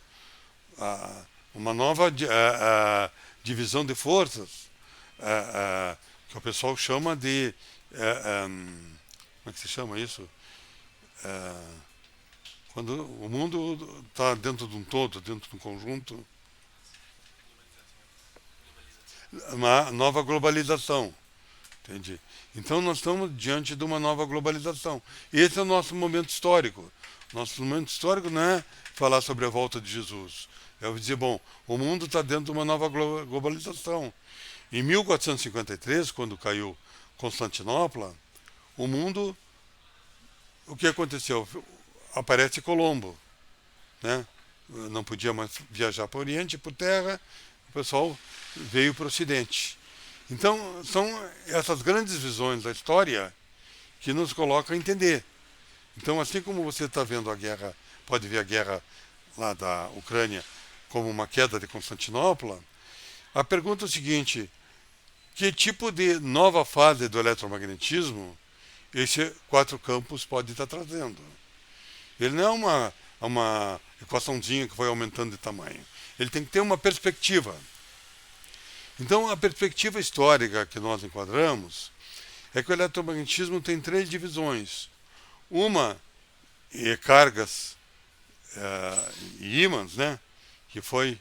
uma nova divisão de forças, que o pessoal chama de... como é que se chama isso? Quando o mundo está dentro de um todo, dentro de um conjunto, uma nova globalização, entende? Então nós estamos diante de uma nova globalização. Esse é o nosso momento histórico. Nosso momento histórico não é falar sobre a volta de Jesus. É dizer, bom, o mundo está dentro de uma nova globalização. Em 1453, quando caiu Constantinopla, o mundo, o que aconteceu? Aparece Colombo, né? Não podia mais viajar para o Oriente por terra, o pessoal veio para o Ocidente. Então, são essas grandes visões da história que nos colocam a entender. Então, assim como você está vendo a guerra, pode ver a guerra lá da Ucrânia como uma queda de Constantinopla, a pergunta é o seguinte: que tipo de nova fase do eletromagnetismo esse quatro campos pode estar trazendo? Ele não é uma equaçãozinha que vai aumentando de tamanho. Ele tem que ter uma perspectiva. Então, a perspectiva histórica que nós enquadramos é que o eletromagnetismo tem três divisões. Uma é cargas e ímãs, né? Que foi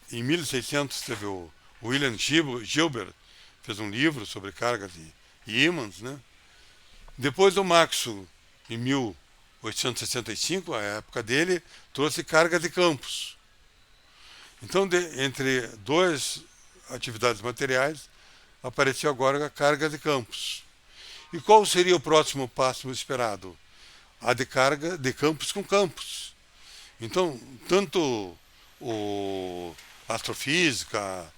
em 1600 teve o William Gilbert fez um livro sobre cargas e ímãs, né? Depois o Maxwell, em 1865, a época dele, trouxe cargas de campos. Então, entre duas atividades materiais, apareceu agora a carga de campos. E qual seria o próximo passo esperado? A de carga de campos com campos. Então, tanto o astrofísica,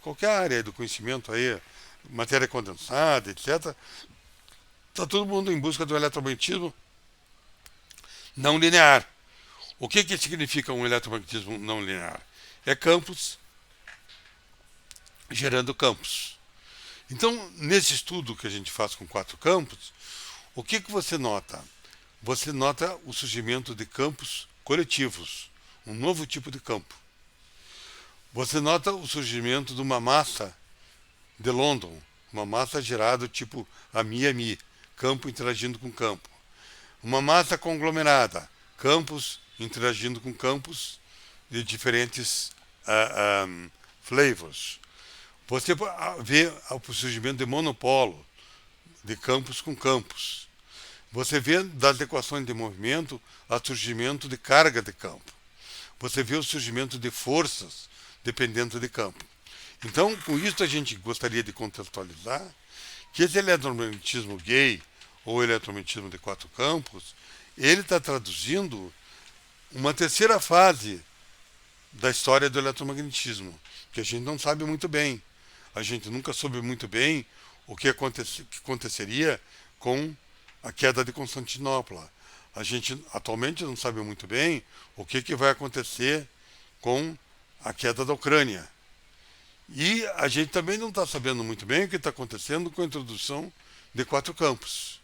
qualquer área do conhecimento aí, matéria condensada, etc., está todo mundo em busca do eletromagnetismo não linear. O que significa um eletromagnetismo não linear? É campos gerando campos. Então, nesse estudo que a gente faz com quatro campos, o que você nota? Você nota o surgimento de campos coletivos, um novo tipo de campo. Você nota o surgimento de uma massa de London, uma massa gerada tipo AMI, campo interagindo com campo. Uma massa conglomerada, campos interagindo com campos de diferentes flavors. Você vê o surgimento de monopolo, de campos com campos. Você vê das equações de movimento o surgimento de carga de campo. Você vê o surgimento de forças dependendo de campo. Então, com isso a gente gostaria de contextualizar que esse eletromagnetismo gay, ou eletromagnetismo de quatro campos, ele está traduzindo uma terceira fase da história do eletromagnetismo, que a gente não sabe muito bem. A gente nunca soube muito bem o que aconteceria com a queda de Constantinopla. A gente atualmente não sabe muito bem o que vai acontecer com a queda da Ucrânia. E a gente também não está sabendo muito bem o que está acontecendo com a introdução de quatro campos.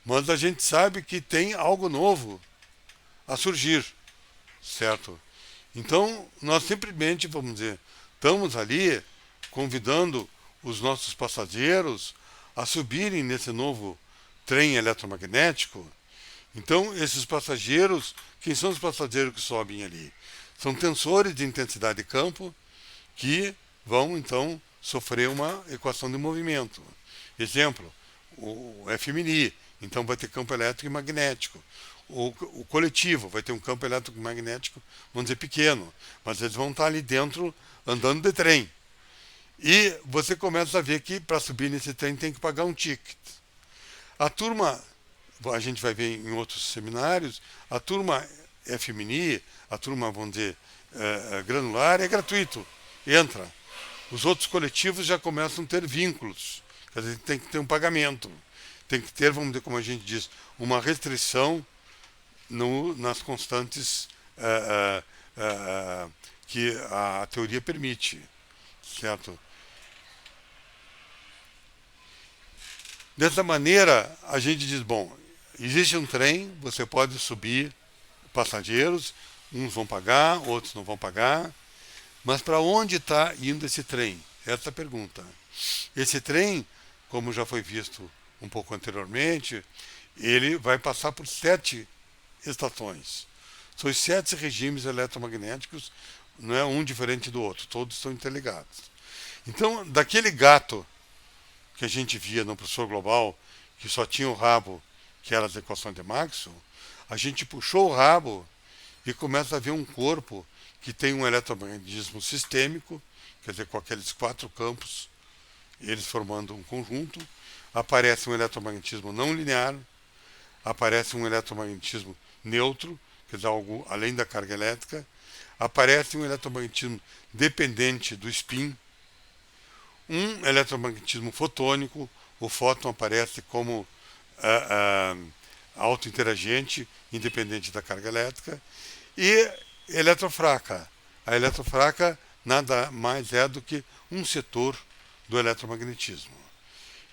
Mas a gente sabe que tem algo novo a surgir, certo? Então, nós simplesmente, vamos dizer, estamos ali convidando os nossos passageiros a subirem nesse novo trem eletromagnético. Então, esses passageiros, quem são os passageiros que sobem ali? São tensores de intensidade de campo que vão, então, sofrer uma equação de movimento. Exemplo, o FMI, então vai ter campo elétrico e magnético. O coletivo vai ter um campo elétrico e magnético, vamos dizer, pequeno, mas eles vão estar ali dentro, andando de trem. E você começa a ver que para subir nesse trem tem que pagar um ticket. A turma, a gente vai ver em outros seminários, a turma FMI, a turma, vamos dizer, granular, é gratuito, entra. Os outros coletivos já começam a ter vínculos, quer dizer, tem que ter um pagamento, tem que ter, vamos dizer, como a gente diz, uma restrição nas constantes que a teoria permite, certo? Dessa maneira, a gente diz, bom, existe um trem, você pode subir passageiros, uns vão pagar, outros não vão pagar, mas para onde está indo esse trem? Essa é a pergunta. Esse trem, como já foi visto um pouco anteriormente, ele vai passar por 7 estações. São os 7 regimes eletromagnéticos, não é um diferente do outro, todos estão interligados. Então, daquele gato que a gente via no professor global, que só tinha o rabo, que era as equações de Maxwell, a gente puxou o rabo e começa a ver um corpo que tem um eletromagnetismo sistêmico, quer dizer, com aqueles 4 campos eles formando um conjunto, aparece um eletromagnetismo não linear, aparece um eletromagnetismo neutro, quer dizer, algo além da carga elétrica, aparece um eletromagnetismo dependente do spin, um eletromagnetismo fotônico, o fóton aparece como autointeragente, independente da carga elétrica, e eletrofraca. A eletrofraca nada mais é do que um setor do eletromagnetismo.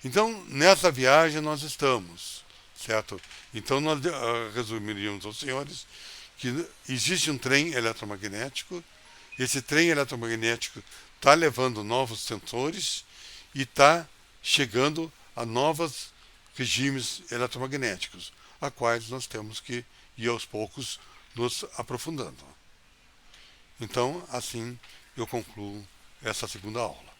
Então, nessa viagem nós estamos, certo? Então, nós resumiríamos aos senhores que existe um trem eletromagnético, esse trem eletromagnético está levando novos sensores e está chegando a novos regimes eletromagnéticos, a quais nós temos que ir aos poucos nos aprofundando. Então, assim eu concluo essa segunda aula.